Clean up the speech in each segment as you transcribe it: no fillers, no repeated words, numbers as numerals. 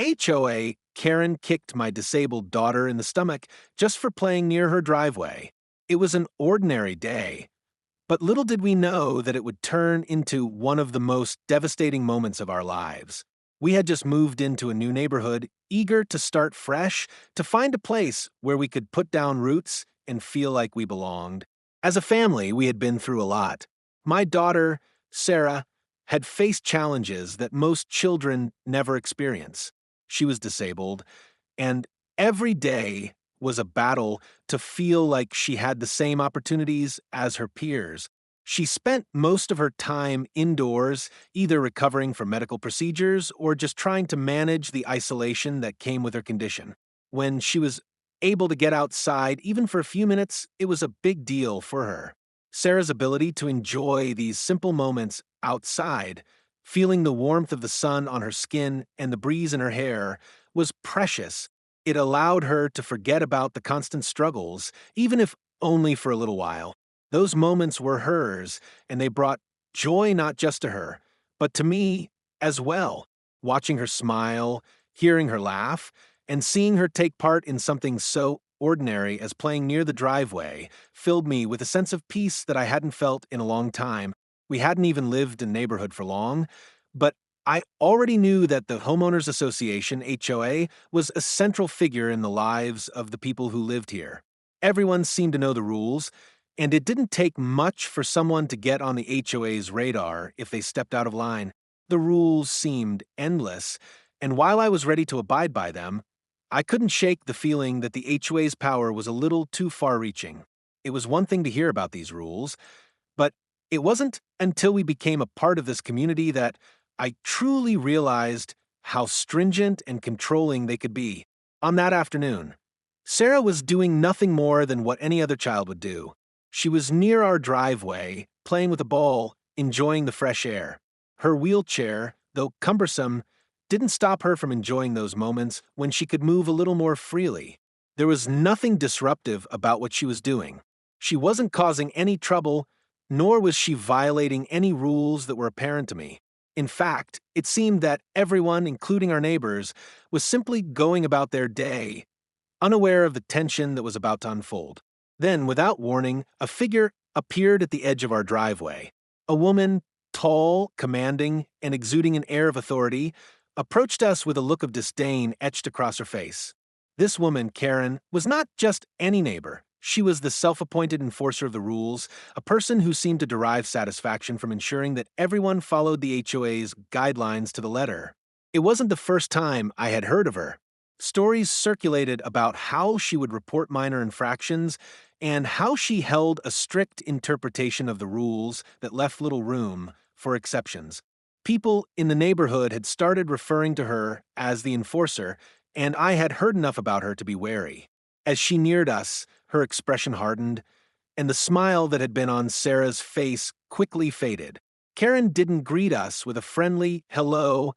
HOA, Karen kicked my disabled daughter in the stomach just for playing near her driveway. It was an ordinary day, but little did we know that it would turn into one of the most devastating moments of our lives. We had just moved into a new neighborhood, eager to start fresh, to find a place where we could put down roots and feel like we belonged. As a family, we had been through a lot. My daughter, Sarah, had faced challenges that most children never experience. She was disabled, and every day was a battle to feel like she had the same opportunities as her peers. She spent most of her time indoors, either recovering from medical procedures or just trying to manage the isolation that came with her condition. When she was able to get outside, even for a few minutes, it was a big deal for her. Sarah's ability to enjoy these simple moments outside, feeling the warmth of the sun on her skin and the breeze in her hair, was precious. It allowed her to forget about the constant struggles, even if only for a little while. Those moments were hers, and they brought joy not just to her, but to me as well. Watching her smile, hearing her laugh, and seeing her take part in something so ordinary as playing near the driveway filled me with a sense of peace that I hadn't felt in a long time. We hadn't even lived in the neighborhood for long, but I already knew that the Homeowners Association, HOA, was a central figure in the lives of the people who lived here. Everyone seemed to know the rules, and it didn't take much for someone to get on the HOA's radar if they stepped out of line. The rules seemed endless, and while I was ready to abide by them, I couldn't shake the feeling that the HOA's power was a little too far-reaching. It was one thing to hear about these rules, but it wasn't until we became a part of this community that I truly realized how stringent and controlling they could be. On that afternoon, Sarah was doing nothing more than what any other child would do. She was near our driveway, playing with a ball, enjoying the fresh air. Her wheelchair, though cumbersome, didn't stop her from enjoying those moments when she could move a little more freely. There was nothing disruptive about what she was doing. She wasn't causing any trouble, nor was she violating any rules that were apparent to me. In fact, it seemed that everyone, including our neighbors, was simply going about their day, unaware of the tension that was about to unfold. Then, without warning, a figure appeared at the edge of our driveway. A woman, tall, commanding, and exuding an air of authority, approached us with a look of disdain etched across her face. This woman, Karen, was not just any neighbor. She was the self-appointed enforcer of the rules, a person who seemed to derive satisfaction from ensuring that everyone followed the HOA's guidelines to the letter. It wasn't the first time I had heard of her. Stories circulated about how she would report minor infractions and how she held a strict interpretation of the rules that left little room for exceptions. People in the neighborhood had started referring to her as the enforcer, and I had heard enough about her to be wary. As she neared us, her expression hardened, and the smile that had been on Sarah's face quickly faded. Karen didn't greet us with a friendly hello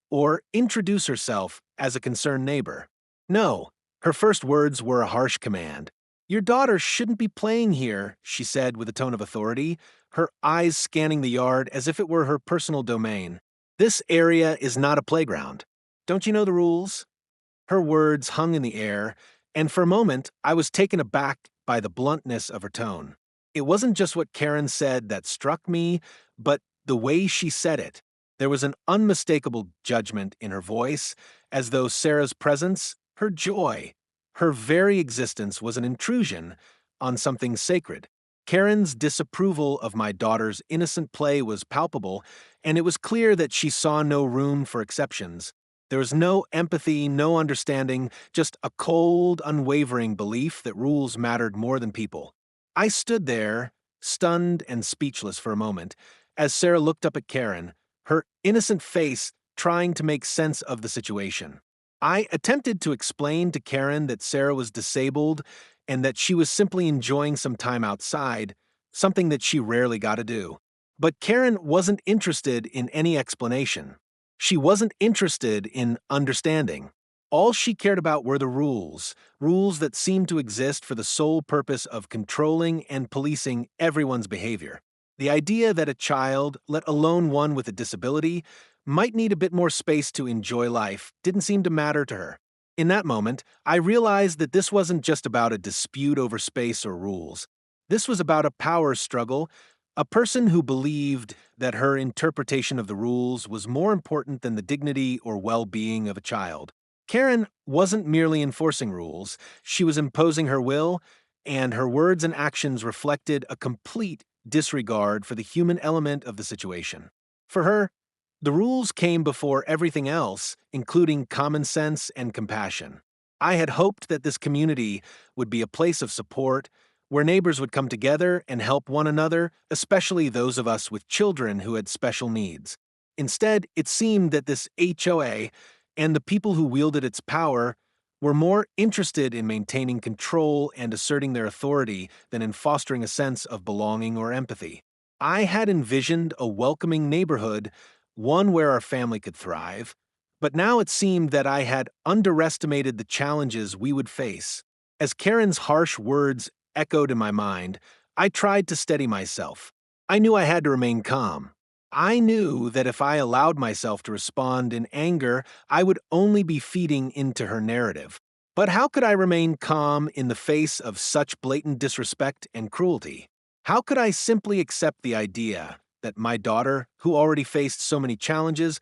or introduce herself as a concerned neighbor. No, her first words were a harsh command. "Your daughter shouldn't be playing here," she said with a tone of authority, her eyes scanning the yard as if it were her personal domain. "This area is not a playground. Don't you know the rules?" Her words hung in the air, and for a moment I was taken aback by the bluntness of her tone. It wasn't just what Karen said that struck me, but the way she said it. There was an unmistakable judgment in her voice, as though Sarah's presence, her joy, her very existence was an intrusion on something sacred. Karen's disapproval of my daughter's innocent play was palpable, and it was clear that she saw no room for exceptions. There was no empathy, no understanding, just a cold, unwavering belief that rules mattered more than people. I stood there, stunned and speechless for a moment, as Sarah looked up at Karen, her innocent face trying to make sense of the situation. I attempted to explain to Karen that Sarah was disabled and that she was simply enjoying some time outside, something that she rarely got to do. But Karen wasn't interested in any explanation. She wasn't interested in understanding. All she cared about were the rules that seemed to exist for the sole purpose of controlling and policing everyone's behavior. The idea that a child, let alone one with a disability, might need a bit more space to enjoy life didn't seem to matter to her. In that moment, I realized that this wasn't just about a dispute over space or rules. This was about a power struggle, a person who believed that her interpretation of the rules was more important than the dignity or well-being of a child. Karen wasn't merely enforcing rules, she was imposing her will, and her words and actions reflected a complete disregard for the human element of the situation. For her, the rules came before everything else, including common sense and compassion. I had hoped that this community would be a place of support, where neighbors would come together and help one another, especially those of us with children who had special needs. Instead, it seemed that this HOA and the people who wielded its power were more interested in maintaining control and asserting their authority than in fostering a sense of belonging or empathy. I had envisioned a welcoming neighborhood, one where our family could thrive, but now it seemed that I had underestimated the challenges we would face. As Karen's harsh words echoed in my mind, I tried to steady myself. I knew I had to remain calm. I knew that if I allowed myself to respond in anger, I would only be feeding into her narrative. But how could I remain calm in the face of such blatant disrespect and cruelty? How could I simply accept the idea that my daughter, who already faced so many challenges,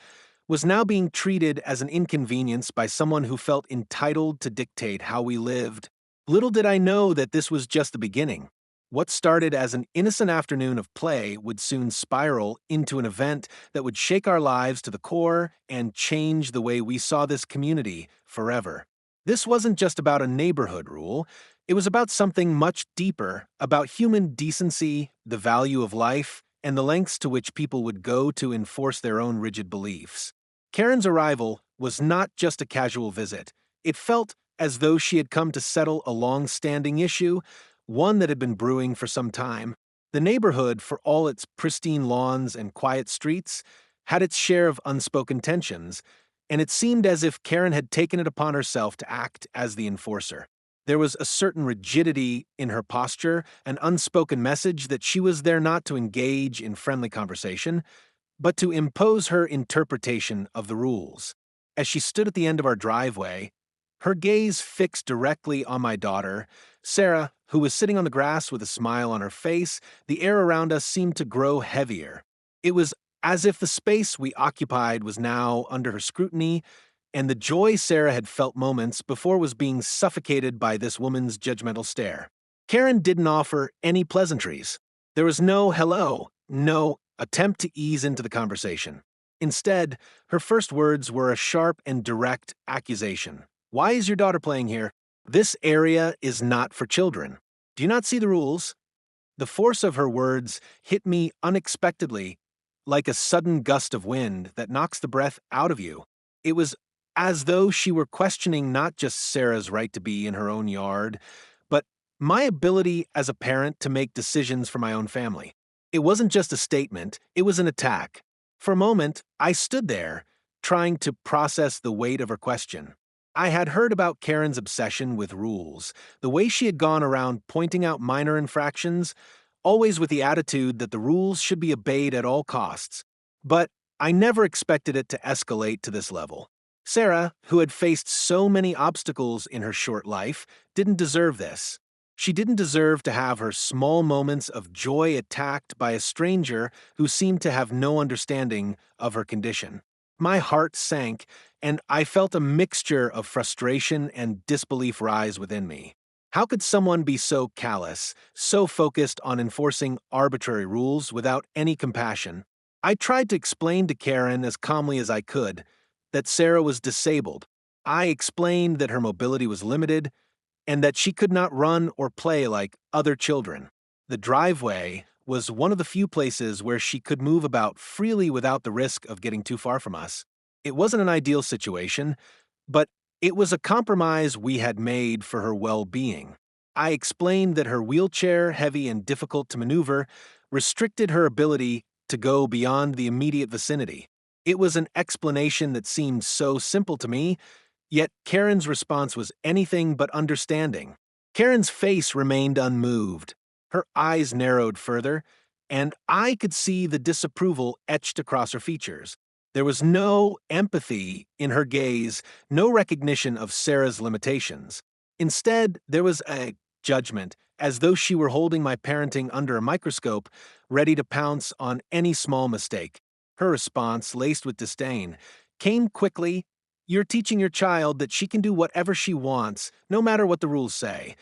was now being treated as an inconvenience by someone who felt entitled to dictate how we lived? Little did I know that this was just the beginning. What started as an innocent afternoon of play would soon spiral into an event that would shake our lives to the core and change the way we saw this community forever. This wasn't just about a neighborhood rule, it was about something much deeper, about human decency, the value of life, and the lengths to which people would go to enforce their own rigid beliefs. Karen's arrival was not just a casual visit. It felt as though she had come to settle a long-standing issue, one that had been brewing for some time. The neighborhood, for all its pristine lawns and quiet streets, had its share of unspoken tensions, and it seemed as if Karen had taken it upon herself to act as the enforcer. There was a certain rigidity in her posture, an unspoken message that she was there not to engage in friendly conversation, but to impose her interpretation of the rules. As she stood at the end of our driveway, her gaze fixed directly on my daughter, Sarah, who was sitting on the grass with a smile on her face, the air around us seemed to grow heavier. It was as if the space we occupied was now under her scrutiny, and the joy Sarah had felt moments before was being suffocated by this woman's judgmental stare. Karen didn't offer any pleasantries. There was no hello, no attempt to ease into the conversation. Instead, her first words were a sharp and direct accusation. "Why is your daughter playing here? This area is not for children. Do you not see the rules?" The force of her words hit me unexpectedly, like a sudden gust of wind that knocks the breath out of you. It was as though she were questioning not just Sarah's right to be in her own yard, but my ability as a parent to make decisions for my own family. It wasn't just a statement, it was an attack. For a moment, I stood there, trying to process the weight of her question. I had heard about Karen's obsession with rules, the way she had gone around pointing out minor infractions, always with the attitude that the rules should be obeyed at all costs. But I never expected it to escalate to this level. Sarah, who had faced so many obstacles in her short life, didn't deserve this. She didn't deserve to have her small moments of joy attacked by a stranger who seemed to have no understanding of her condition. My heart sank, and I felt a mixture of frustration and disbelief rise within me. How could someone be so callous, so focused on enforcing arbitrary rules without any compassion? I tried to explain to Karen as calmly as I could that Sarah was disabled. I explained that her mobility was limited and that she could not run or play like other children. The driveway was one of the few places where she could move about freely without the risk of getting too far from us. It wasn't an ideal situation, but it was a compromise we had made for her well-being. I explained that her wheelchair, heavy and difficult to maneuver, restricted her ability to go beyond the immediate vicinity. It was an explanation that seemed so simple to me, yet Karen's response was anything but understanding. Karen's face remained unmoved. Her eyes narrowed further, and I could see the disapproval etched across her features. There was no empathy in her gaze, no recognition of Sarah's limitations. Instead, there was a judgment, as though she were holding my parenting under a microscope, ready to pounce on any small mistake. Her response, laced with disdain, came quickly. "You're teaching your child that she can do whatever she wants, no matter what the rules say."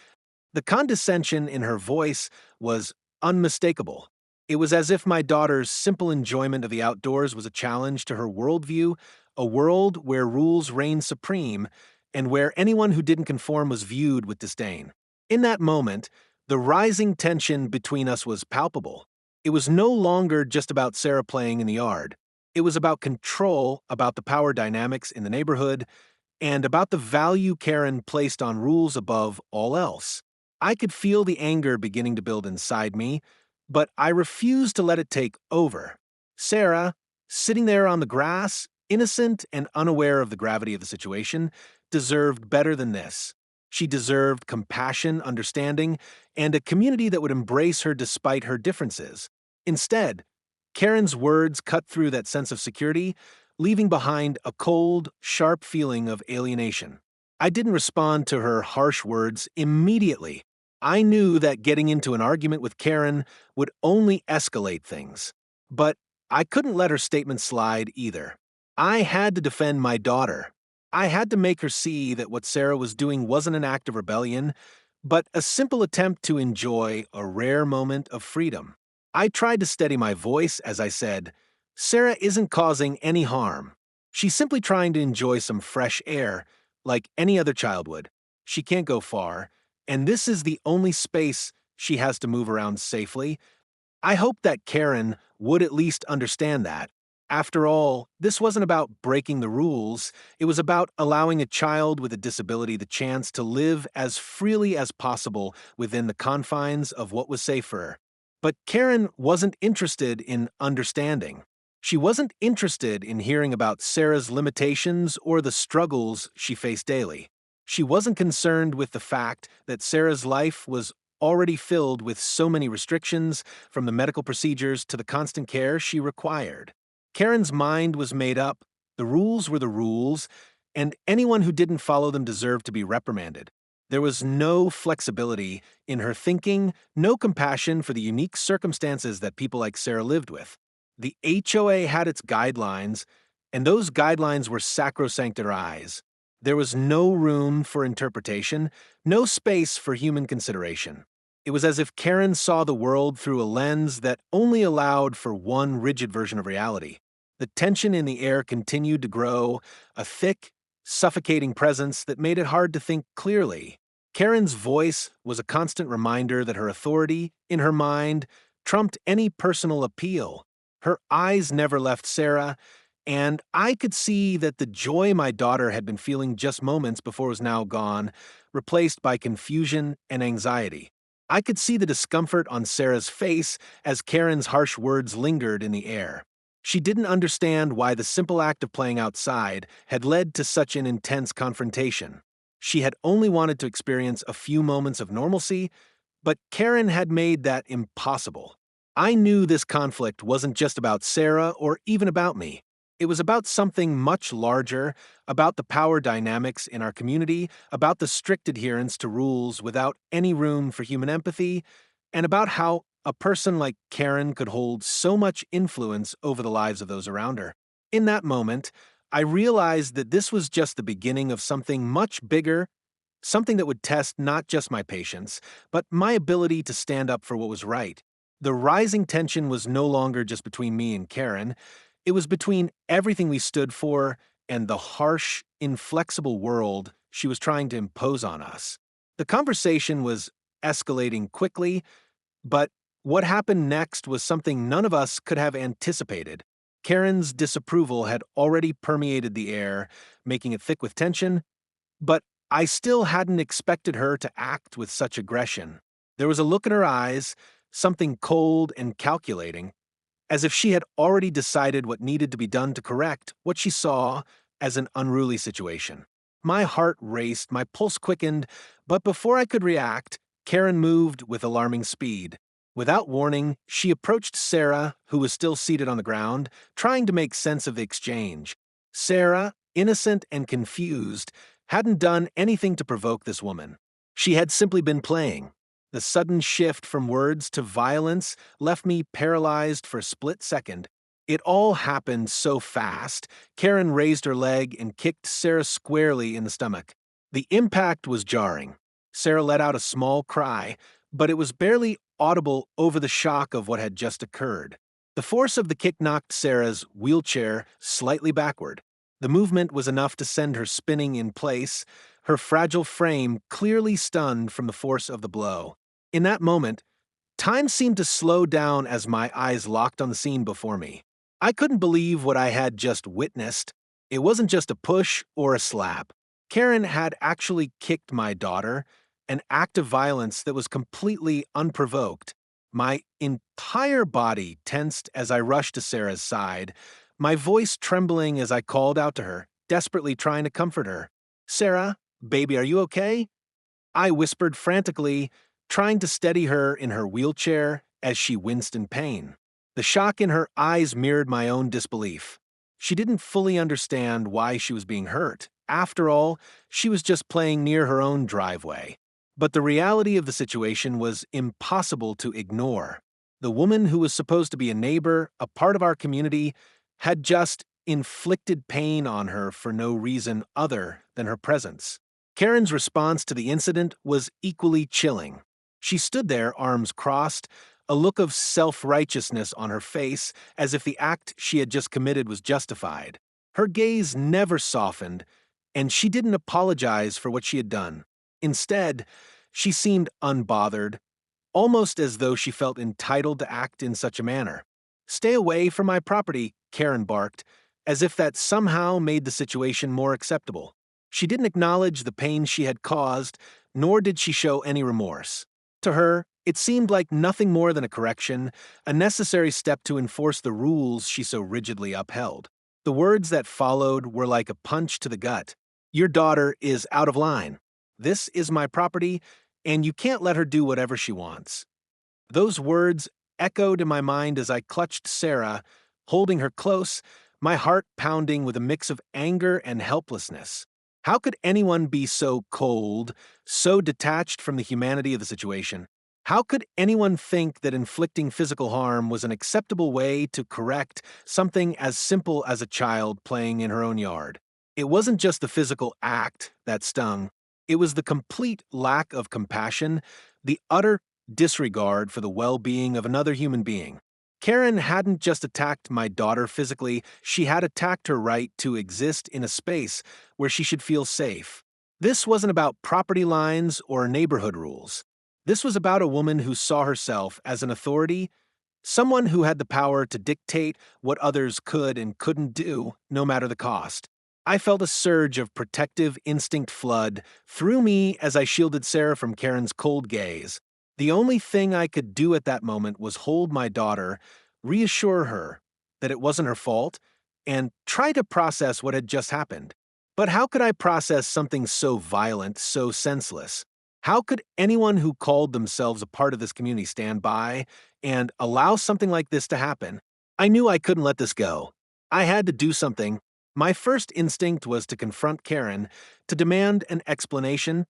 The condescension in her voice was unmistakable. It was as if my daughter's simple enjoyment of the outdoors was a challenge to her worldview, a world where rules reigned supreme, and where anyone who didn't conform was viewed with disdain. In that moment, the rising tension between us was palpable. It was no longer just about Sarah playing in the yard. It was about control, about the power dynamics in the neighborhood, and about the value Karen placed on rules above all else. I could feel the anger beginning to build inside me, but I refused to let it take over. Sarah, sitting there on the grass, innocent and unaware of the gravity of the situation, deserved better than this. She deserved compassion, understanding, and a community that would embrace her despite her differences. Instead, Karen's words cut through that sense of security, leaving behind a cold, sharp feeling of alienation. I didn't respond to her harsh words immediately. I knew that getting into an argument with Karen would only escalate things. But I couldn't let her statement slide either. I had to defend my daughter. I had to make her see that what Sarah was doing wasn't an act of rebellion, but a simple attempt to enjoy a rare moment of freedom. I tried to steady my voice as I said, "Sarah isn't causing any harm. She's simply trying to enjoy some fresh air, like any other child would. She can't go far, and this is the only space she has to move around safely." I hoped that Karen would at least understand that. After all, this wasn't about breaking the rules, it was about allowing a child with a disability the chance to live as freely as possible within the confines of what was safe for her. But Karen wasn't interested in understanding. She wasn't interested in hearing about Sarah's limitations or the struggles she faced daily. She wasn't concerned with the fact that Sarah's life was already filled with so many restrictions, from the medical procedures to the constant care she required. Karen's mind was made up, the rules were the rules, and anyone who didn't follow them deserved to be reprimanded. There was no flexibility in her thinking, no compassion for the unique circumstances that people like Sarah lived with. The HOA had its guidelines, and those guidelines were sacrosanct in her eyes. There was no room for interpretation, no space for human consideration. It was as if Karen saw the world through a lens that only allowed for one rigid version of reality. The tension in the air continued to grow, a thick, suffocating presence that made it hard to think clearly. Karen's voice was a constant reminder that her authority, in her mind, trumped any personal appeal. Her eyes never left Sarah, and I could see that the joy my daughter had been feeling just moments before was now gone, replaced by confusion and anxiety. I could see the discomfort on Sarah's face as Karen's harsh words lingered in the air. She didn't understand why the simple act of playing outside had led to such an intense confrontation. She had only wanted to experience a few moments of normalcy, but Karen had made that impossible. I knew this conflict wasn't just about Sarah or even about me. It was about something much larger, about the power dynamics in our community, about the strict adherence to rules without any room for human empathy, and about how a person like Karen could hold so much influence over the lives of those around her. In that moment, I realized that this was just the beginning of something much bigger, something that would test not just my patience, but my ability to stand up for what was right. The rising tension was no longer just between me and Karen. It was between everything we stood for and the harsh, inflexible world she was trying to impose on us. The conversation was escalating quickly, but what happened next was something none of us could have anticipated. Karen's disapproval had already permeated the air, making it thick with tension, but I still hadn't expected her to act with such aggression. There was a look in her eyes, something cold and calculating, as if she had already decided what needed to be done to correct what she saw as an unruly situation. My heart raced, my pulse quickened, but before I could react, Karen moved with alarming speed. Without warning, she approached Sarah, who was still seated on the ground, trying to make sense of the exchange. Sarah, innocent and confused, hadn't done anything to provoke this woman. She had simply been playing. The sudden shift from words to violence left me paralyzed for a split second. It all happened so fast. Karen raised her leg and kicked Sarah squarely in the stomach. The impact was jarring. Sarah let out a small cry, but it was barely audible over the shock of what had just occurred. The force of the kick knocked Sarah's wheelchair slightly backward. The movement was enough to send her spinning in place, her fragile frame clearly stunned from the force of the blow. In that moment, time seemed to slow down as my eyes locked on the scene before me. I couldn't believe what I had just witnessed. It wasn't just a push or a slap. Karen had actually kicked my daughter, an act of violence that was completely unprovoked. My entire body tensed as I rushed to Sarah's side, my voice trembling as I called out to her, desperately trying to comfort her. "Sarah, baby, are you okay?" I whispered frantically, trying to steady her in her wheelchair as she winced in pain. The shock in her eyes mirrored my own disbelief. She didn't fully understand why she was being hurt. After all, she was just playing near her own driveway. But the reality of the situation was impossible to ignore. The woman who was supposed to be a neighbor, a part of our community, had just inflicted pain on her for no reason other than her presence. Karen's response to the incident was equally chilling. She stood there, arms crossed, a look of self-righteousness on her face, as if the act she had just committed was justified. Her gaze never softened, and she didn't apologize for what she had done. Instead, she seemed unbothered, almost as though she felt entitled to act in such a manner. "Stay away from my property," Karen barked, as if that somehow made the situation more acceptable. She didn't acknowledge the pain she had caused, nor did she show any remorse. To her, it seemed like nothing more than a correction, a necessary step to enforce the rules she so rigidly upheld. The words that followed were like a punch to the gut. "Your daughter is out of line. This is my property, and you can't let her do whatever she wants." Those words echoed in my mind as I clutched Sarah, holding her close, my heart pounding with a mix of anger and helplessness. How could anyone be so cold, so detached from the humanity of the situation? How could anyone think that inflicting physical harm was an acceptable way to correct something as simple as a child playing in her own yard? It wasn't just the physical act that stung. It was the complete lack of compassion, the utter disregard for the well-being of another human being. Karen hadn't just attacked my daughter physically, she had attacked her right to exist in a space where she should feel safe. This wasn't about property lines or neighborhood rules. This was about a woman who saw herself as an authority, someone who had the power to dictate what others could and couldn't do, no matter the cost. I felt a surge of protective instinct flood through me as I shielded Sarah from Karen's cold gaze. The only thing I could do at that moment was hold my daughter, reassure her that it wasn't her fault, and try to process what had just happened. But how could I process something so violent, so senseless? How could anyone who called themselves a part of this community stand by and allow something like this to happen? I knew I couldn't let this go. I had to do something. My first instinct was to confront Karen, to demand an explanation,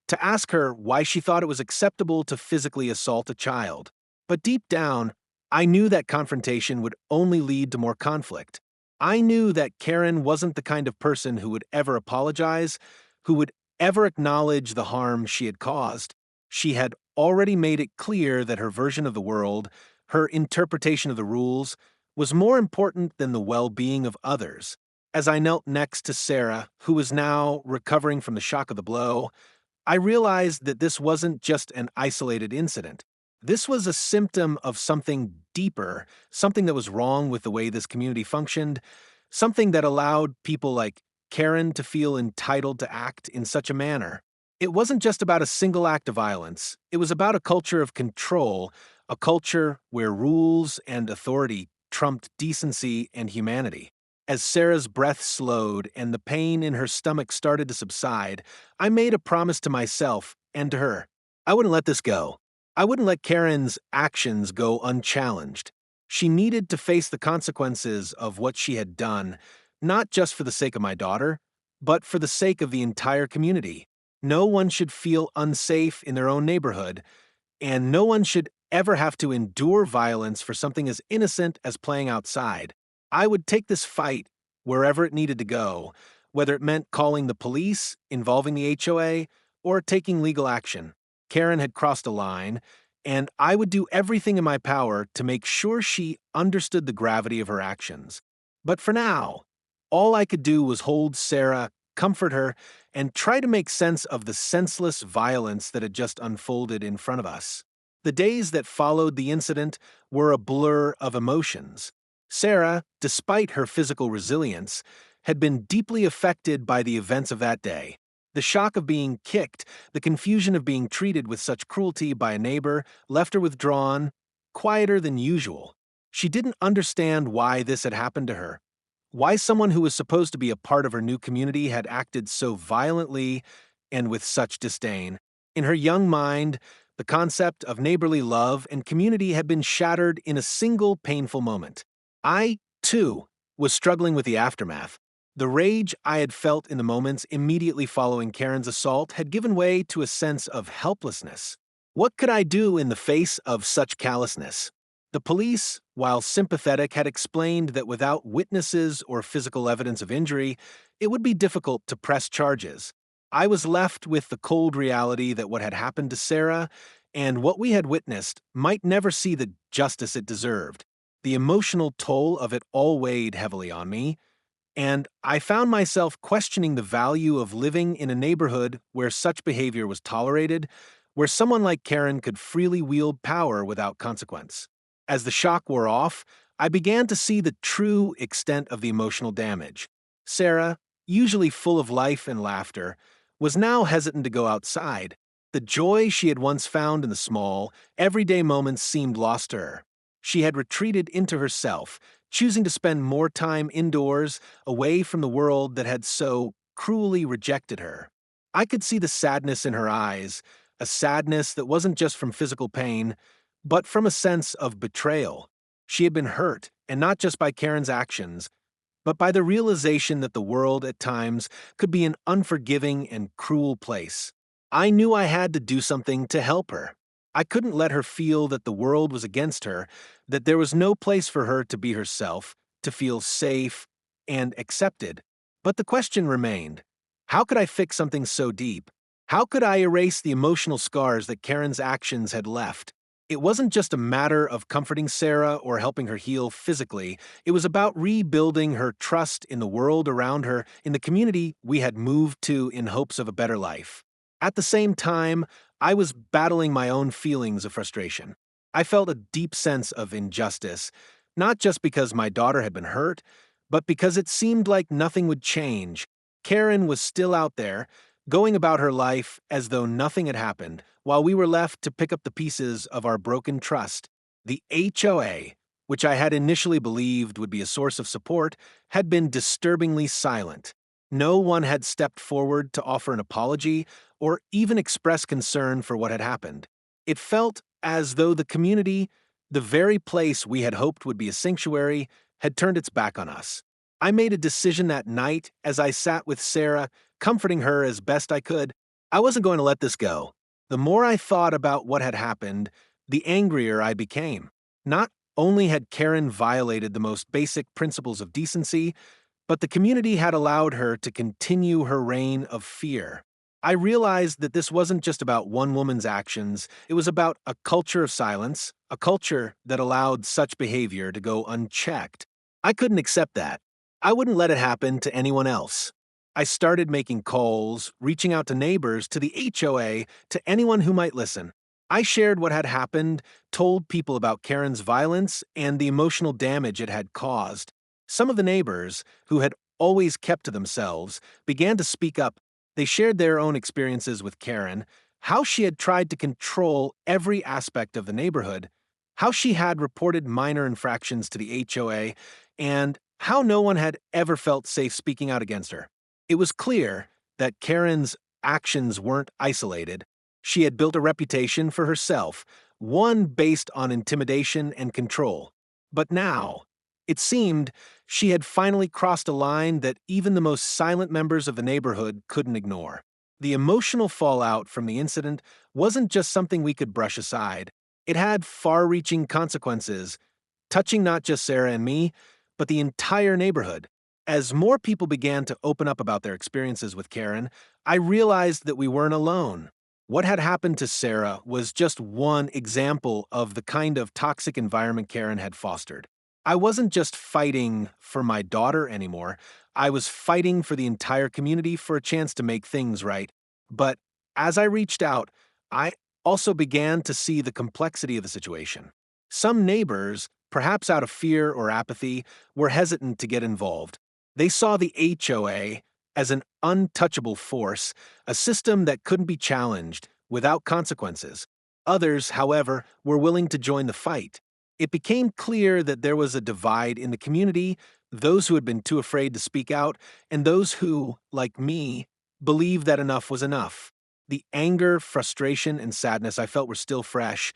to ask her why she thought it was acceptable to physically assault a child. But deep down, I knew that confrontation would only lead to more conflict. I knew that Karen wasn't the kind of person who would ever apologize, who would ever acknowledge the harm she had caused. She had already made it clear that her version of the world, her interpretation of the rules, was more important than the well-being of others. As I knelt next to Sarah, who was now recovering from the shock of the blow, I realized that this wasn't just an isolated incident. This was a symptom of something deeper, something that was wrong with the way this community functioned, something that allowed people like Karen to feel entitled to act in such a manner. It wasn't just about a single act of violence. It was about a culture of control, a culture where rules and authority trumped decency and humanity. As Sarah's breath slowed and the pain in her stomach started to subside, I made a promise to myself and to her. I wouldn't let this go. I wouldn't let Karen's actions go unchallenged. She needed to face the consequences of what she had done, not just for the sake of my daughter, but for the sake of the entire community. No one should feel unsafe in their own neighborhood, and no one should ever have to endure violence for something as innocent as playing outside. I would take this fight wherever it needed to go, whether it meant calling the police, involving the HOA, or taking legal action. Karen had crossed a line, and I would do everything in my power to make sure she understood the gravity of her actions. But for now, all I could do was hold Sarah, comfort her, and try to make sense of the senseless violence that had just unfolded in front of us. The days that followed the incident were a blur of emotions. Sarah, despite her physical resilience, had been deeply affected by the events of that day. The shock of being kicked, the confusion of being treated with such cruelty by a neighbor, left her withdrawn, quieter than usual. She didn't understand why this had happened to her, why someone who was supposed to be a part of her new community had acted so violently and with such disdain. In her young mind, the concept of neighborly love and community had been shattered in a single painful moment. I, too, was struggling with the aftermath. The rage I had felt in the moments immediately following Karen's assault had given way to a sense of helplessness. What could I do in the face of such callousness? The police, while sympathetic, had explained that without witnesses or physical evidence of injury, it would be difficult to press charges. I was left with the cold reality that what had happened to Sarah and what we had witnessed might never see the justice it deserved. The emotional toll of it all weighed heavily on me, and I found myself questioning the value of living in a neighborhood where such behavior was tolerated, where someone like Karen could freely wield power without consequence. As the shock wore off, I began to see the true extent of the emotional damage. Sarah, usually full of life and laughter, was now hesitant to go outside. The joy she had once found in the small, everyday moments seemed lost to her. She had retreated into herself, choosing to spend more time indoors, away from the world that had so cruelly rejected her. I could see the sadness in her eyes, a sadness that wasn't just from physical pain, but from a sense of betrayal. She had been hurt, and not just by Karen's actions, but by the realization that the world at times could be an unforgiving and cruel place. I knew I had to do something to help her. I couldn't let her feel that the world was against her, that there was no place for her to be herself, to feel safe and accepted. But the question remained, how could I fix something so deep? How could I erase the emotional scars that Karen's actions had left? It wasn't just a matter of comforting Sarah or helping her heal physically. It was about rebuilding her trust in the world around her, in the community we had moved to in hopes of a better life. At the same time, I was battling my own feelings of frustration. I felt a deep sense of injustice, not just because my daughter had been hurt, but because it seemed like nothing would change. Karen was still out there, going about her life as though nothing had happened, while we were left to pick up the pieces of our broken trust. The HOA, which I had initially believed would be a source of support, had been disturbingly silent. No one had stepped forward to offer an apology or even express concern for what had happened. It felt as though the community, the very place we had hoped would be a sanctuary, had turned its back on us. I made a decision that night as I sat with Sarah, comforting her as best I could. I wasn't going to let this go. The more I thought about what had happened, the angrier I became. Not only had Karen violated the most basic principles of decency, but the community had allowed her to continue her reign of fear. I realized that this wasn't just about one woman's actions, it was about a culture of silence, a culture that allowed such behavior to go unchecked. I couldn't accept that. I wouldn't let it happen to anyone else. I started making calls, reaching out to neighbors, to the HOA, to anyone who might listen. I shared what had happened, told people about Karen's violence and the emotional damage it had caused. Some of the neighbors, who had always kept to themselves, began to speak up. They shared their own experiences with Karen, how she had tried to control every aspect of the neighborhood, how she had reported minor infractions to the HOA, and how no one had ever felt safe speaking out against her. It was clear that Karen's actions weren't isolated. She had built a reputation for herself, one based on intimidation and control. But now, it seemed she had finally crossed a line that even the most silent members of the neighborhood couldn't ignore. The emotional fallout from the incident wasn't just something we could brush aside. It had far-reaching consequences, touching not just Sarah and me, but the entire neighborhood. As more people began to open up about their experiences with Karen, I realized that we weren't alone. What had happened to Sarah was just one example of the kind of toxic environment Karen had fostered. I wasn't just fighting for my daughter anymore, I was fighting for the entire community for a chance to make things right. But as I reached out, I also began to see the complexity of the situation. Some neighbors, perhaps out of fear or apathy, were hesitant to get involved. They saw the HOA as an untouchable force, a system that couldn't be challenged without consequences. Others, however, were willing to join the fight. It became clear that there was a divide in the community, those who had been too afraid to speak out, and those who, like me, believed that enough was enough. The anger, frustration, and sadness I felt were still fresh,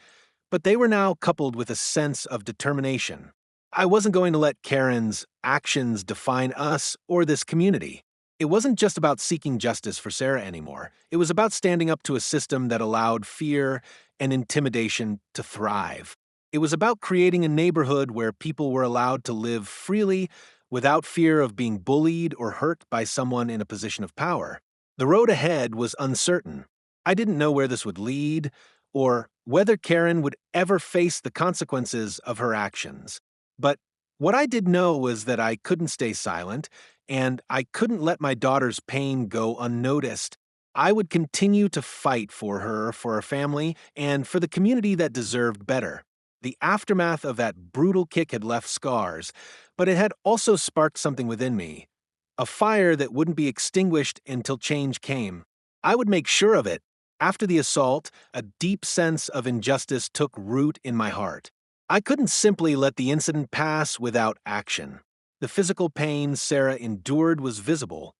but they were now coupled with a sense of determination. I wasn't going to let Karen's actions define us or this community. It wasn't just about seeking justice for Sarah anymore. It was about standing up to a system that allowed fear and intimidation to thrive. It was about creating a neighborhood where people were allowed to live freely without fear of being bullied or hurt by someone in a position of power. The road ahead was uncertain. I didn't know where this would lead or whether Karen would ever face the consequences of her actions. But what I did know was that I couldn't stay silent, and I couldn't let my daughter's pain go unnoticed. I would continue to fight for her family, and for the community that deserved better. The aftermath of that brutal kick had left scars, but it had also sparked something within me, a fire that wouldn't be extinguished until change came. I would make sure of it. After the assault, a deep sense of injustice took root in my heart. I couldn't simply let the incident pass without action. The physical pain Sarah endured was visible,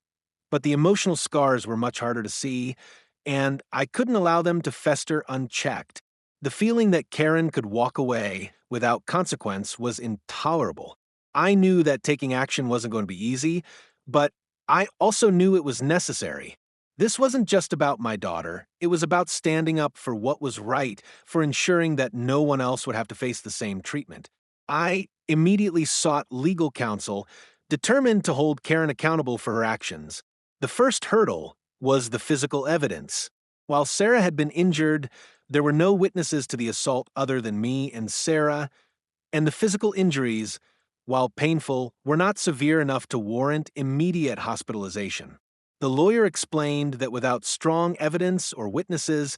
but the emotional scars were much harder to see, and I couldn't allow them to fester unchecked. The feeling that Karen could walk away without consequence was intolerable. I knew that taking action wasn't going to be easy, but I also knew it was necessary. This wasn't just about my daughter, it was about standing up for what was right, for ensuring that no one else would have to face the same treatment. I immediately sought legal counsel, determined to hold Karen accountable for her actions. The first hurdle was the physical evidence. While Sarah had been injured, there were no witnesses to the assault other than me and Sarah, and the physical injuries, while painful, were not severe enough to warrant immediate hospitalization. The lawyer explained that without strong evidence or witnesses,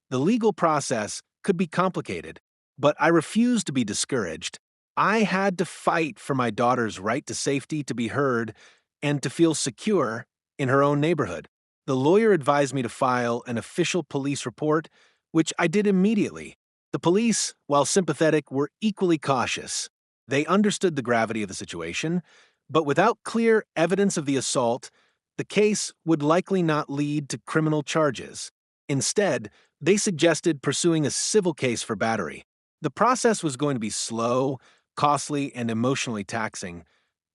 the legal process could be complicated, but I refused to be discouraged. I had to fight for my daughter's right to safety, to be heard, and to feel secure in her own neighborhood. The lawyer advised me to file an official police report, which I did immediately. The police, while sympathetic, were equally cautious. They understood the gravity of the situation, but without clear evidence of the assault, the case would likely not lead to criminal charges. Instead, they suggested pursuing a civil case for battery. The process was going to be slow, costly, and emotionally taxing,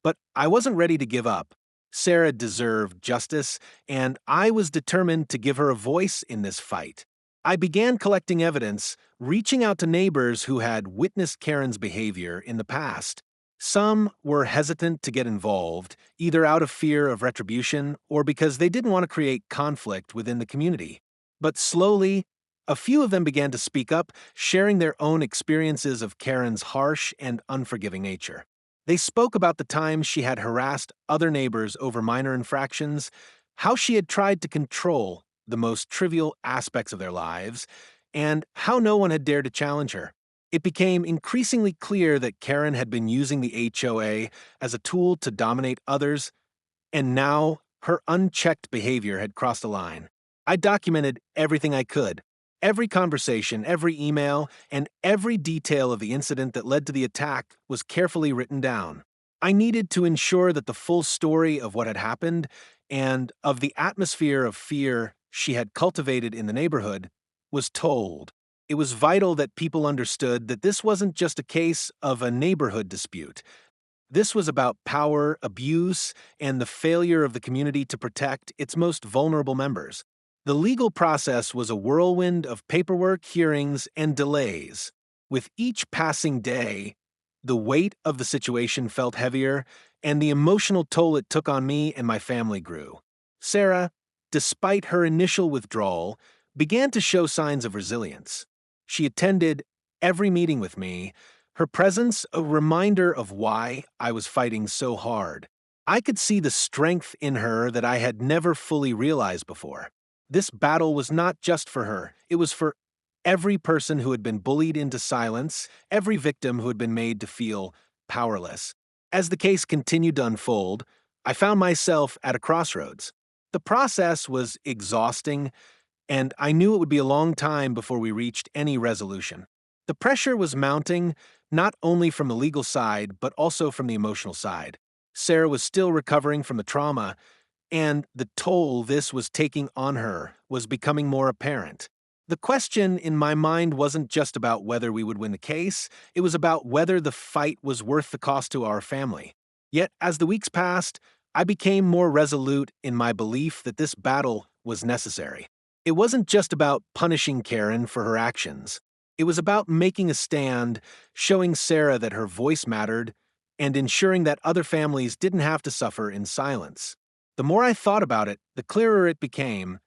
but I wasn't ready to give up. Sarah deserved justice, and I was determined to give her a voice in this fight. I began collecting evidence, reaching out to neighbors who had witnessed Karen's behavior in the past. Some were hesitant to get involved, either out of fear of retribution or because they didn't want to create conflict within the community. But slowly, a few of them began to speak up, sharing their own experiences of Karen's harsh and unforgiving nature. They spoke about the times she had harassed other neighbors over minor infractions, how she had tried to control the most trivial aspects of their lives, and how no one had dared to challenge her. It became increasingly clear that Karen had been using the HOA as a tool to dominate others, and now her unchecked behavior had crossed a line. I documented everything I could. Every conversation, every email, and every detail of the incident that led to the attack was carefully written down. I needed to ensure that the full story of what had happened and of the atmosphere of fear she had cultivated in the neighborhood was told. It was vital that people understood that this wasn't just a case of a neighborhood dispute. This was about power, abuse, and the failure of the community to protect its most vulnerable members. The legal process was a whirlwind of paperwork, hearings, and delays. With each passing day, the weight of the situation felt heavier, and the emotional toll it took on me and my family grew. Sarah, despite her initial withdrawal, began to show signs of resilience. She attended every meeting with me, her presence a reminder of why I was fighting so hard. I could see the strength in her that I had never fully realized before. This battle was not just for her, it was for every person who had been bullied into silence, every victim who had been made to feel powerless. As the case continued to unfold, I found myself at a crossroads. The process was exhausting, and I knew it would be a long time before we reached any resolution. The pressure was mounting, not only from the legal side, but also from the emotional side. Sarah was still recovering from the trauma, and the toll this was taking on her was becoming more apparent. The question in my mind wasn't just about whether we would win the case, it was about whether the fight was worth the cost to our family. Yet, as the weeks passed, I became more resolute in my belief that this battle was necessary. It wasn't just about punishing Karen for her actions. It was about making a stand, showing Sarah that her voice mattered, and ensuring that other families didn't have to suffer in silence. The more I thought about it, the clearer it became.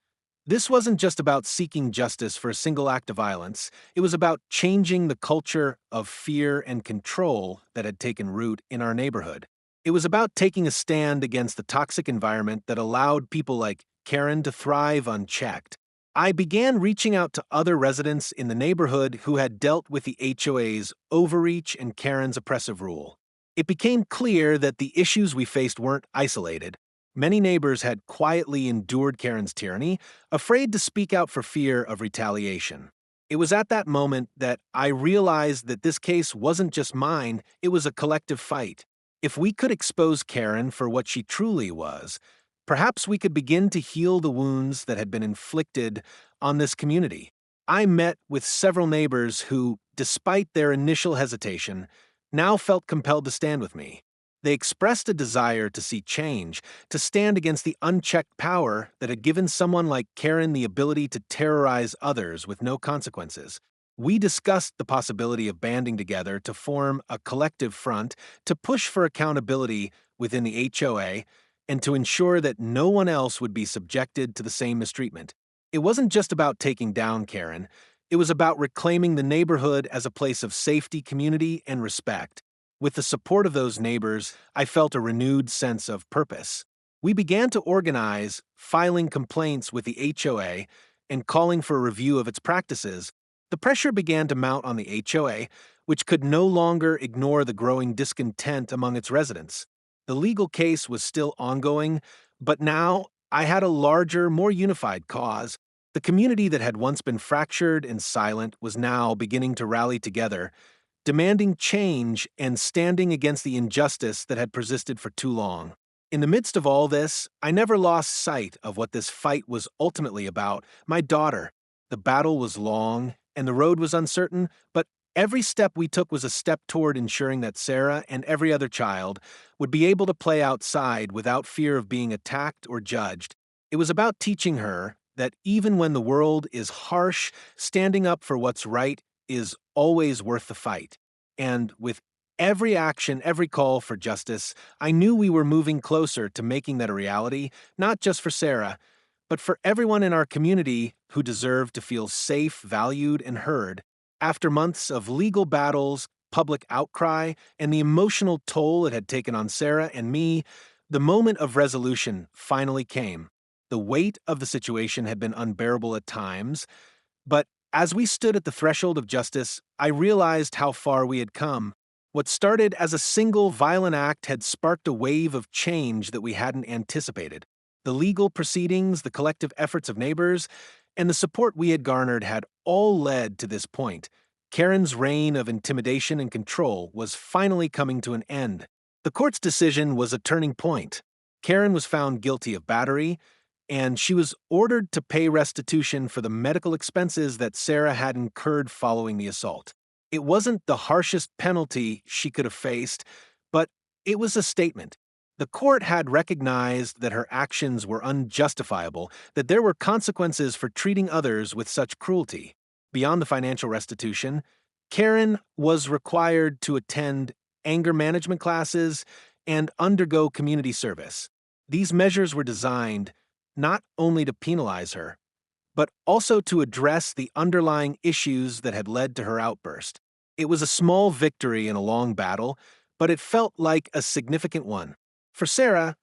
This wasn't just about seeking justice for a single act of violence, it was about changing the culture of fear and control that had taken root in our neighborhood. It was about taking a stand against the toxic environment that allowed people like Karen to thrive unchecked. I began reaching out to other residents in the neighborhood who had dealt with the HOA's overreach and Karen's oppressive rule. It became clear that the issues we faced weren't isolated. Many neighbors had quietly endured Karen's tyranny, afraid to speak out for fear of retaliation. It was at that moment that I realized that this case wasn't just mine, it was a collective fight. If we could expose Karen for what she truly was, perhaps we could begin to heal the wounds that had been inflicted on this community. I met with several neighbors who, despite their initial hesitation, now felt compelled to stand with me. They expressed a desire to see change, to stand against the unchecked power that had given someone like Karen the ability to terrorize others with no consequences. We discussed the possibility of banding together to form a collective front to push for accountability within the HOA and to ensure that no one else would be subjected to the same mistreatment. It wasn't just about taking down Karen, it was about reclaiming the neighborhood as a place of safety, community, and respect. With the support of those neighbors, I felt a renewed sense of purpose. We began to organize, filing complaints with the HOA and calling for a review of its practices. The pressure began to mount on the HOA, which could no longer ignore the growing discontent among its residents. The legal case was still ongoing, but now I had a larger, more unified cause. The community that had once been fractured and silent was now beginning to rally together, demanding change and standing against the injustice that had persisted for too long. In the midst of all this, I never lost sight of what this fight was ultimately about: my daughter. The battle was long, and the road was uncertain, but every step we took was a step toward ensuring that Sarah and every other child would be able to play outside without fear of being attacked or judged. It was about teaching her that even when the world is harsh, standing up for what's right is always worth the fight. And with every action, every call for justice, I knew we were moving closer to making that a reality, not just for Sarah, but for everyone in our community who deserved to feel safe, valued, and heard. After months of legal battles, public outcry, and the emotional toll it had taken on Sarah and me, the moment of resolution finally came. The weight of the situation had been unbearable at times, but as we stood at the threshold of justice, I realized how far we had come. What started as a single violent act had sparked a wave of change that we hadn't anticipated. The legal proceedings, the collective efforts of neighbors, and the support we had garnered had all led to this point. Karen's reign of intimidation and control was finally coming to an end. The court's decision was a turning point. Karen was found guilty of battery, and she was ordered to pay restitution for the medical expenses that Sarah had incurred following the assault. It wasn't the harshest penalty she could have faced, but it was a statement. The court had recognized that her actions were unjustifiable, that there were consequences for treating others with such cruelty. Beyond the financial restitution, Karen was required to attend anger management classes and undergo community service. These measures were designed not only to penalize her, but also to address the underlying issues that had led to her outburst. It was a small victory in a long battle, but it felt like a significant one. For Sarah,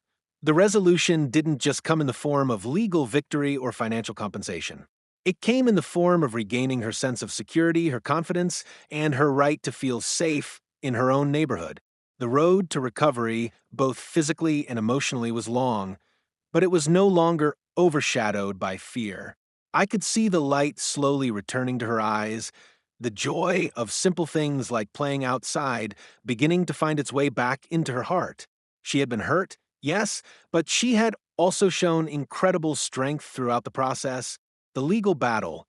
the resolution didn't just come in the form of legal victory or financial compensation. It came in the form of regaining her sense of security, her confidence, and her right to feel safe in her own neighborhood. The road to recovery, both physically and emotionally, was long, but it was no longer overshadowed by fear. I could see the light slowly returning to her eyes, the joy of simple things like playing outside beginning to find its way back into her heart. She had been hurt, yes, but she had also shown incredible strength throughout the process. The legal battle,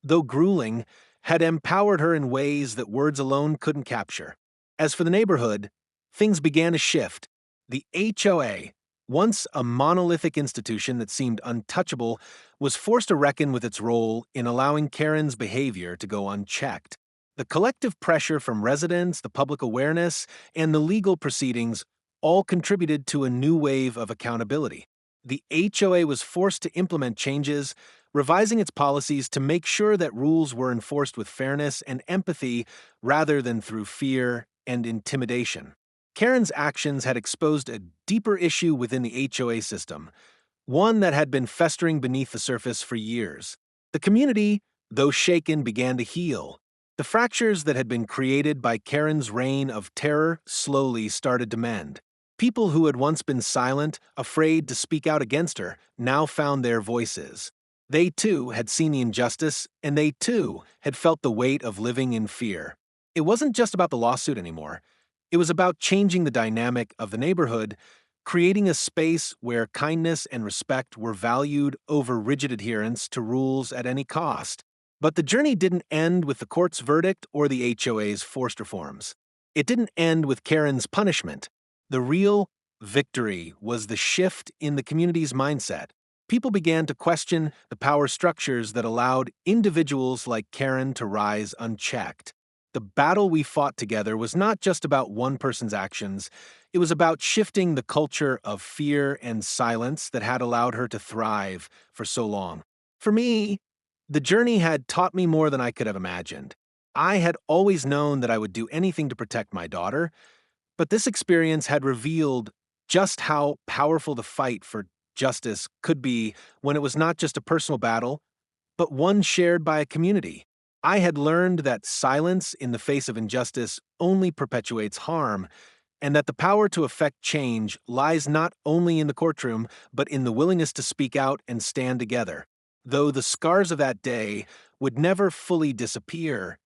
though grueling, had empowered her in ways that words alone couldn't capture. As for the neighborhood, things began to shift. The HOA, once a monolithic institution that seemed untouchable, was forced to reckon with its role in allowing Karen's behavior to go unchecked. The collective pressure from residents, the public awareness, and the legal proceedings all contributed to a new wave of accountability. The HOA was forced to implement changes, revising its policies to make sure that rules were enforced with fairness and empathy rather than through fear and intimidation. Karen's actions had exposed a deeper issue within the HOA system, one that had been festering beneath the surface for years. The community, though shaken, began to heal. The fractures that had been created by Karen's reign of terror slowly started to mend. People who had once been silent, afraid to speak out against her, now found their voices. They too had seen the injustice, and they too had felt the weight of living in fear. It wasn't just about the lawsuit anymore. It was about changing the dynamic of the neighborhood, creating a space where kindness and respect were valued over rigid adherence to rules at any cost. But the journey didn't end with the court's verdict or the HOA's forced reforms. It didn't end with Karen's punishment. The real victory was the shift in the community's mindset. People began to question the power structures that allowed individuals like Karen to rise unchecked. The battle we fought together was not just about one person's actions, it was about shifting the culture of fear and silence that had allowed her to thrive for so long. For me, the journey had taught me more than I could have imagined. I had always known that I would do anything to protect my daughter, but this experience had revealed just how powerful the fight for justice could be when it was not just a personal battle, but one shared by a community. I had learned that silence in the face of injustice only perpetuates harm, and that the power to effect change lies not only in the courtroom, but in the willingness to speak out and stand together. Though the scars of that day would never fully disappear,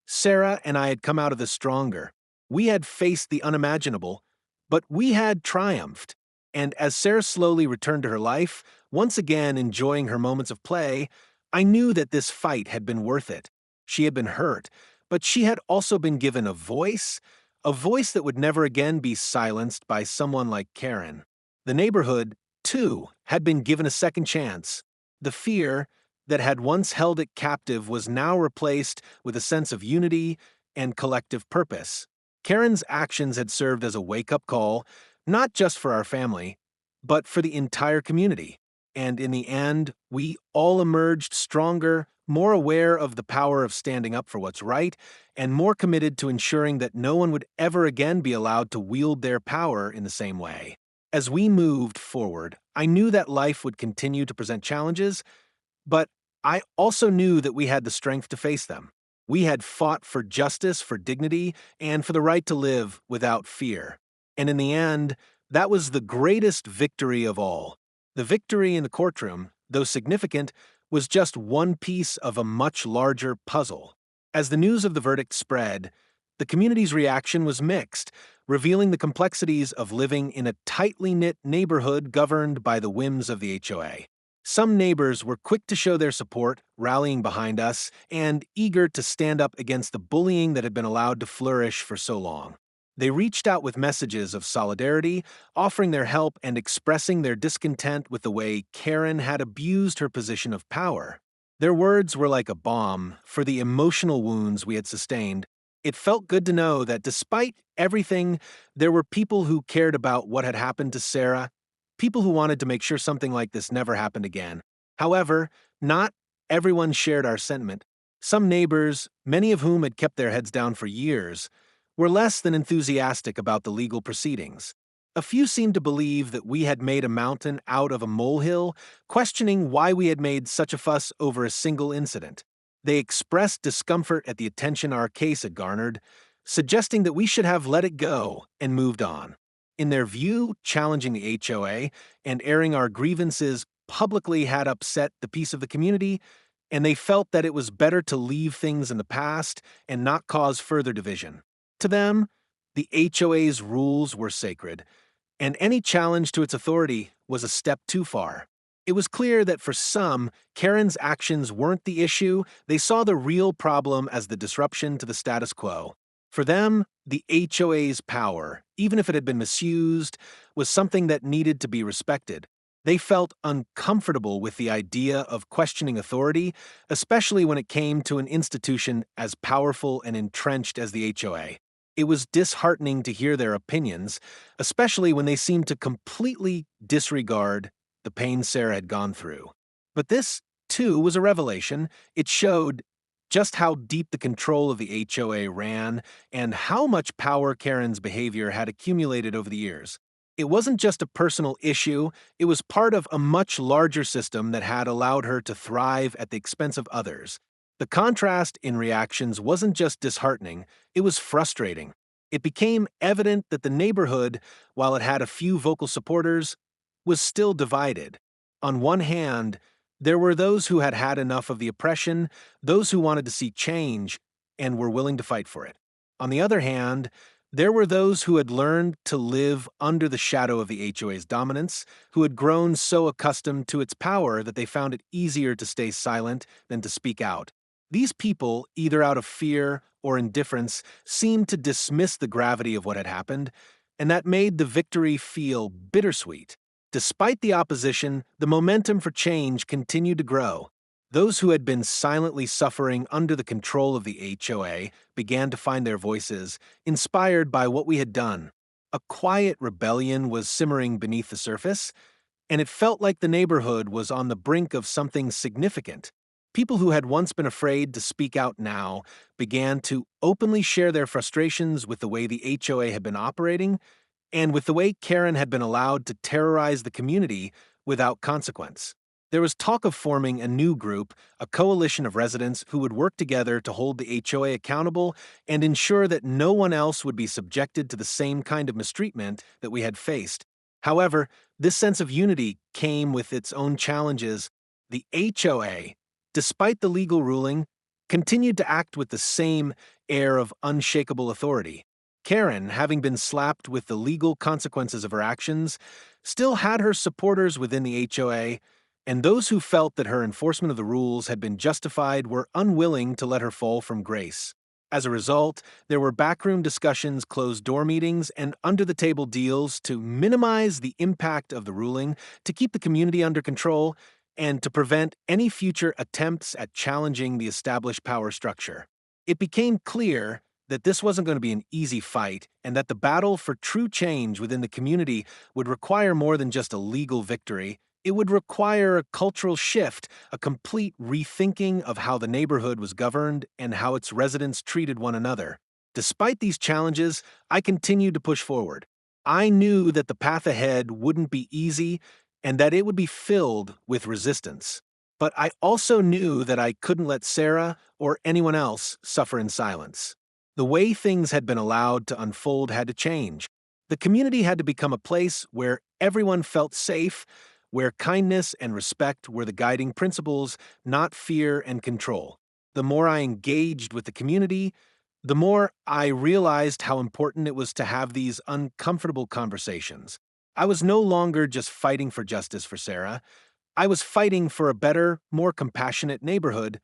Sarah and I had come out of this stronger. We had faced the unimaginable, but we had triumphed. And as Sarah slowly returned to her life, once again enjoying her moments of play, I knew that this fight had been worth it. She had been hurt, but she had also been given a voice that would never again be silenced by someone like Karen. The neighborhood, too, had been given a second chance. The fear that had once held it captive was now replaced with a sense of unity and collective purpose. Karen's actions had served as a wake-up call, not just for our family, but for the entire community. And in the end, we all emerged stronger, more aware of the power of standing up for what's right, and more committed to ensuring that no one would ever again be allowed to wield their power in the same way. As we moved forward, I knew that life would continue to present challenges, but I also knew that we had the strength to face them. We had fought for justice, for dignity, and for the right to live without fear. And in the end, that was the greatest victory of all. The victory in the courtroom, though significant, was just one piece of a much larger puzzle. As the news of the verdict spread, the community's reaction was mixed, revealing the complexities of living in a tightly knit neighborhood governed by the whims of the HOA. Some neighbors were quick to show their support, rallying behind us, and eager to stand up against the bullying that had been allowed to flourish for so long. They reached out with messages of solidarity, offering their help and expressing their discontent with the way Karen had abused her position of power. Their words were like a balm for the emotional wounds we had sustained. It felt good to know that despite everything, there were people who cared about what had happened to Sarah, people who wanted to make sure something like this never happened again. However, not everyone shared our sentiment. Some neighbors, many of whom had kept their heads down for years, were less than enthusiastic about the legal proceedings. A few seemed to believe that we had made a mountain out of a molehill, questioning why we had made such a fuss over a single incident. They expressed discomfort at the attention our case had garnered, suggesting that we should have let it go and moved on. In their view, challenging the HOA and airing our grievances publicly had upset the peace of the community, and they felt that it was better to leave things in the past and not cause further division. To them, the HOA's rules were sacred, and any challenge to its authority was a step too far. It was clear that for some, Karen's actions weren't the issue. They saw the real problem as the disruption to the status quo. For them, the HOA's power, even if it had been misused, was something that needed to be respected. They felt uncomfortable with the idea of questioning authority, especially when it came to an institution as powerful and entrenched as the HOA. It was disheartening to hear their opinions, especially when they seemed to completely disregard the pain Sarah had gone through. But this, too, was a revelation. It showed just how deep the control of the HOA ran and how much power Karen's behavior had accumulated over the years. It wasn't just a personal issue, it was part of a much larger system that had allowed her to thrive at the expense of others. The contrast in reactions wasn't just disheartening, it was frustrating. It became evident that the neighborhood, while it had a few vocal supporters, was still divided. On one hand, there were those who had had enough of the oppression, those who wanted to see change, and were willing to fight for it. On the other hand, there were those who had learned to live under the shadow of the HOA's dominance, who had grown so accustomed to its power that they found it easier to stay silent than to speak out. These people, either out of fear or indifference, seemed to dismiss the gravity of what had happened, and that made the victory feel bittersweet. Despite the opposition, the momentum for change continued to grow. Those who had been silently suffering under the control of the HOA began to find their voices, inspired by what we had done. A quiet rebellion was simmering beneath the surface, and it felt like the neighborhood was on the brink of something significant. People who had once been afraid to speak out now began to openly share their frustrations with the way the HOA had been operating and with the way Karen had been allowed to terrorize the community without consequence. There was talk of forming a new group, a coalition of residents who would work together to hold the HOA accountable and ensure that no one else would be subjected to the same kind of mistreatment that we had faced. However, this sense of unity came with its own challenges. The HOA, despite the legal ruling, continued to act with the same air of unshakable authority. Karen, having been slapped with the legal consequences of her actions, still had her supporters within the HOA, and those who felt that her enforcement of the rules had been justified were unwilling to let her fall from grace. As a result, there were backroom discussions, closed-door meetings, and under-the-table deals to minimize the impact of the ruling, to keep the community under control, and to prevent any future attempts at challenging the established power structure. It became clear that this wasn't going to be an easy fight, and that the battle for true change within the community would require more than just a legal victory. It would require a cultural shift, a complete rethinking of how the neighborhood was governed and how its residents treated one another. Despite these challenges, I continued to push forward. I knew that the path ahead wouldn't be easy and that it would be filled with resistance. But I also knew that I couldn't let Sarah or anyone else suffer in silence. The way things had been allowed to unfold had to change. The community had to become a place where everyone felt safe, where kindness and respect were the guiding principles, not fear and control. The more I engaged with the community, the more I realized how important it was to have these uncomfortable conversations. I was no longer just fighting for justice for Sarah. I was fighting for a better, more compassionate neighborhood,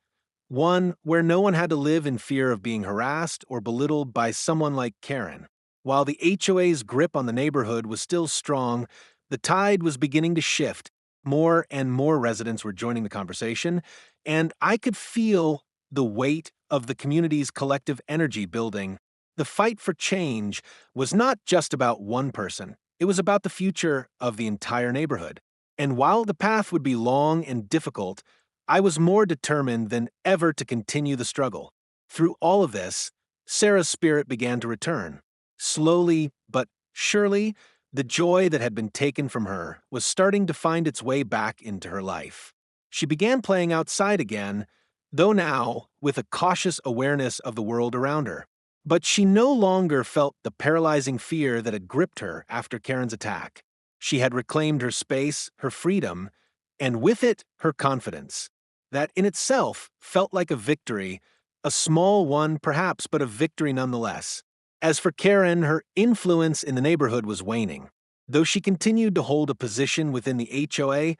one where no one had to live in fear of being harassed or belittled by someone like Karen. While the HOA's grip on the neighborhood was still strong, the tide was beginning to shift. More and more residents were joining the conversation, and I could feel the weight of the community's collective energy building. The fight for change was not just about one person, it was about the future of the entire neighborhood. And while the path would be long and difficult, I was more determined than ever to continue the struggle. Through all of this, Sarah's spirit began to return. Slowly but surely, the joy that had been taken from her was starting to find its way back into her life. She began playing outside again, though now with a cautious awareness of the world around her. But she no longer felt the paralyzing fear that had gripped her after Karen's attack. She had reclaimed her space, her freedom, and with it, her confidence. That in itself felt like a victory, a small one perhaps, but a victory nonetheless. As for Karen, her influence in the neighborhood was waning. Though she continued to hold a position within the HOA,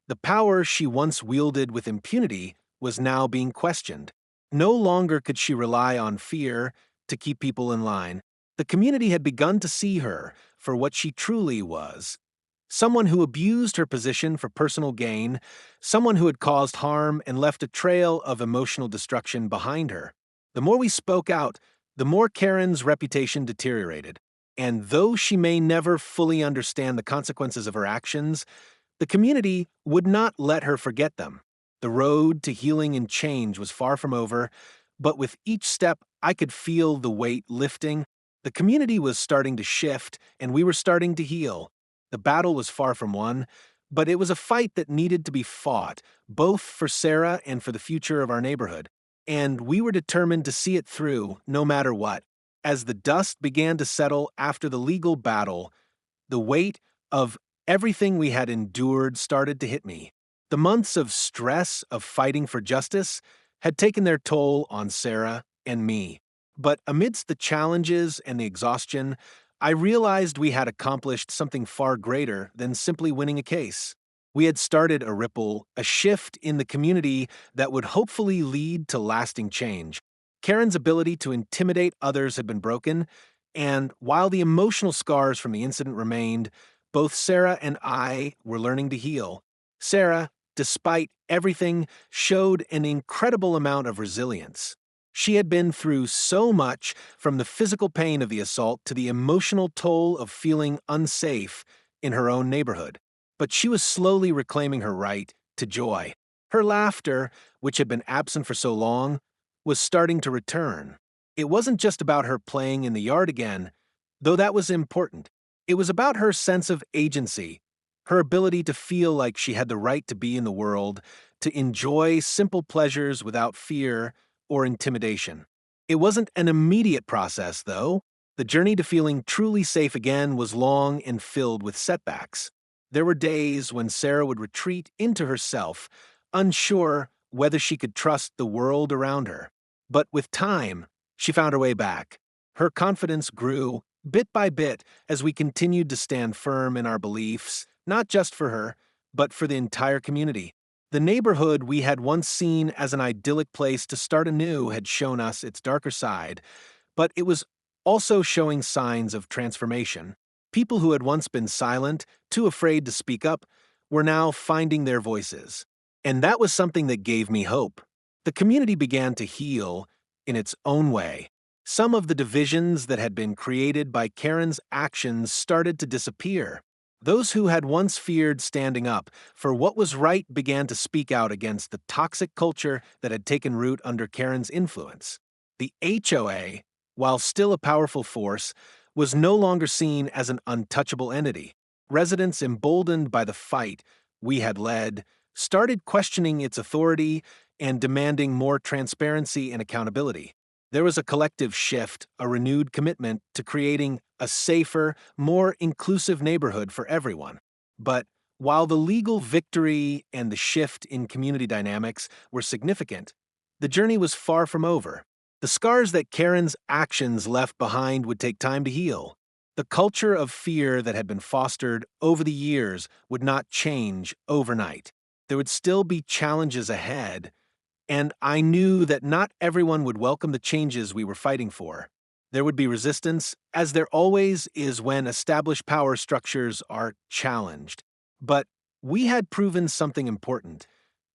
the power she once wielded with impunity was now being questioned. No longer could she rely on fear to keep people in line. The community had begun to see her for what she truly was. Someone who abused her position for personal gain, someone who had caused harm and left a trail of emotional destruction behind her. The more we spoke out, the more Karen's reputation deteriorated. And though she may never fully understand the consequences of her actions, the community would not let her forget them. The road to healing and change was far from over, but with each step, I could feel the weight lifting. The community was starting to shift, and we were starting to heal. The battle was far from won, but it was a fight that needed to be fought, both for Sarah and for the future of our neighborhood. And we were determined to see it through, no matter what. As the dust began to settle after the legal battle, the weight of everything we had endured started to hit me. The months of stress of fighting for justice had taken their toll on Sarah and me. But amidst the challenges and the exhaustion, I realized we had accomplished something far greater than simply winning a case. We had started a ripple, a shift in the community that would hopefully lead to lasting change. Karen's ability to intimidate others had been broken, and while the emotional scars from the incident remained, both Sarah and I were learning to heal. Sarah, despite everything, showed an incredible amount of resilience. She had been through so much, from the physical pain of the assault to the emotional toll of feeling unsafe in her own neighborhood. But she was slowly reclaiming her right to joy. Her laughter, which had been absent for so long, was starting to return. It wasn't just about her playing in the yard again, though that was important. It was about her sense of agency, her ability to feel like she had the right to be in the world, to enjoy simple pleasures without fear or intimidation. It wasn't an immediate process, though. The journey to feeling truly safe again was long and filled with setbacks. There were days when Sarah would retreat into herself, unsure whether she could trust the world around her. But with time, she found her way back. Her confidence grew, bit by bit, as we continued to stand firm in our beliefs, not just for her, but for the entire community. The neighborhood we had once seen as an idyllic place to start anew had shown us its darker side, but it was also showing signs of transformation. People who had once been silent, too afraid to speak up, were now finding their voices. And that was something that gave me hope. The community began to heal in its own way. Some of the divisions that had been created by Karen's actions started to disappear. Those who had once feared standing up for what was right began to speak out against the toxic culture that had taken root under Karen's influence. The HOA, while still a powerful force, was no longer seen as an untouchable entity. Residents, emboldened by the fight we had led, started questioning its authority and demanding more transparency and accountability. There was a collective shift, a renewed commitment to creating a safer, more inclusive neighborhood for everyone. But while the legal victory and the shift in community dynamics were significant, the journey was far from over. The scars that Karen's actions left behind would take time to heal. The culture of fear that had been fostered over the years would not change overnight. There would still be challenges ahead, and I knew that not everyone would welcome the changes we were fighting for. There would be resistance, as there always is when established power structures are challenged. But we had proven something important,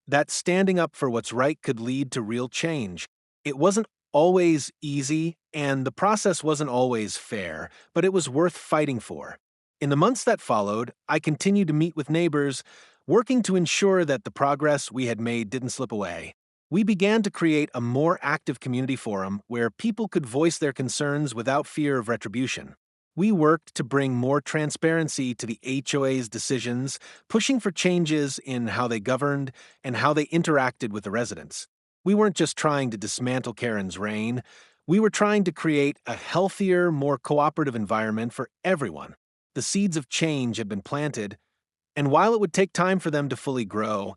that standing up for what's right could lead to real change. It wasn't always easy, and the process wasn't always fair, but it was worth fighting for. In the months that followed, I continued to meet with neighbors, working to ensure that the progress we had made didn't slip away. We began to create a more active community forum where people could voice their concerns without fear of retribution. We worked to bring more transparency to the HOA's decisions, pushing for changes in how they governed and how they interacted with the residents. We weren't just trying to dismantle Karen's reign, we were trying to create a healthier, more cooperative environment for everyone. The seeds of change had been planted, and while it would take time for them to fully grow,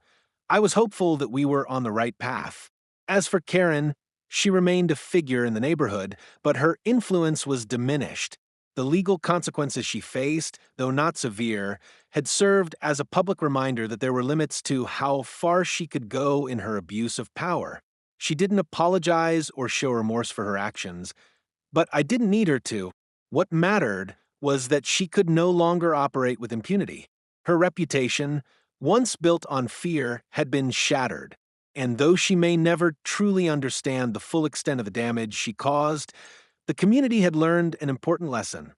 I was hopeful that we were on the right path. As for Karen, she remained a figure in the neighborhood, but her influence was diminished. The legal consequences she faced, though not severe, had served as a public reminder that there were limits to how far she could go in her abuse of power. She didn't apologize or show remorse for her actions, but I didn't need her to. What mattered was that she could no longer operate with impunity. Her reputation, once built on fear, had been shattered, and though she may never truly understand the full extent of the damage she caused, the community had learned an important lesson: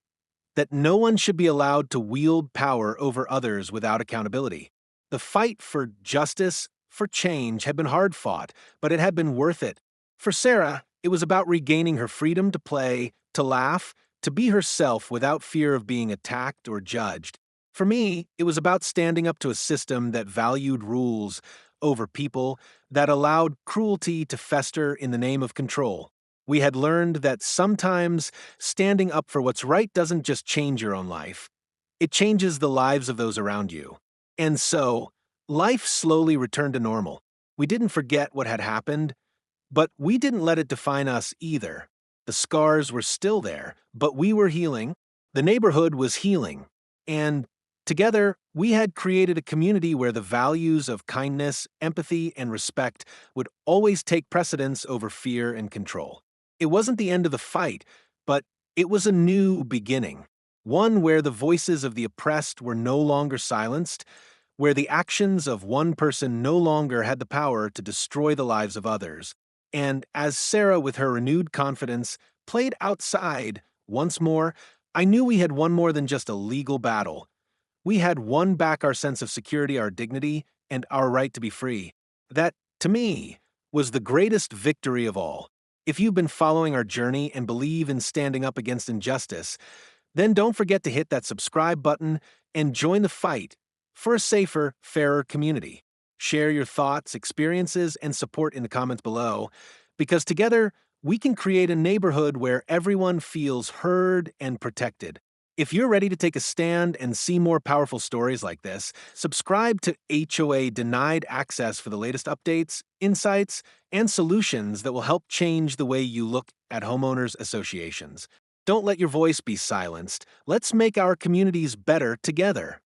that no one should be allowed to wield power over others without accountability. The fight for justice, for change, had been hard fought, but it had been worth it. For Sarah, it was about regaining her freedom to play, to laugh, to be herself without fear of being attacked or judged. For me, it was about standing up to a system that valued rules over people, that allowed cruelty to fester in the name of control. We had learned that sometimes standing up for what's right doesn't just change your own life, it changes the lives of those around you. And so, life slowly returned to normal. We didn't forget what had happened, but we didn't let it define us either. The scars were still there, but we were healing. The neighborhood was healing. And together, we had created a community where the values of kindness, empathy, and respect would always take precedence over fear and control. It wasn't the end of the fight, but it was a new beginning. One where the voices of the oppressed were no longer silenced, where the actions of one person no longer had the power to destroy the lives of others. And as Sarah, with her renewed confidence, played outside once more, I knew we had won more than just a legal battle. We had won back our sense of security, our dignity, and our right to be free. That, to me, was the greatest victory of all. If you've been following our journey and believe in standing up against injustice, then don't forget to hit that subscribe button and join the fight for a safer, fairer community. Share your thoughts, experiences, and support in the comments below, because together we can create a neighborhood where everyone feels heard and protected. If you're ready to take a stand and see more powerful stories like this, subscribe to HOA Denied Access for the latest updates, insights, and solutions that will help change the way you look at homeowners associations. Don't let your voice be silenced. Let's make our communities better together.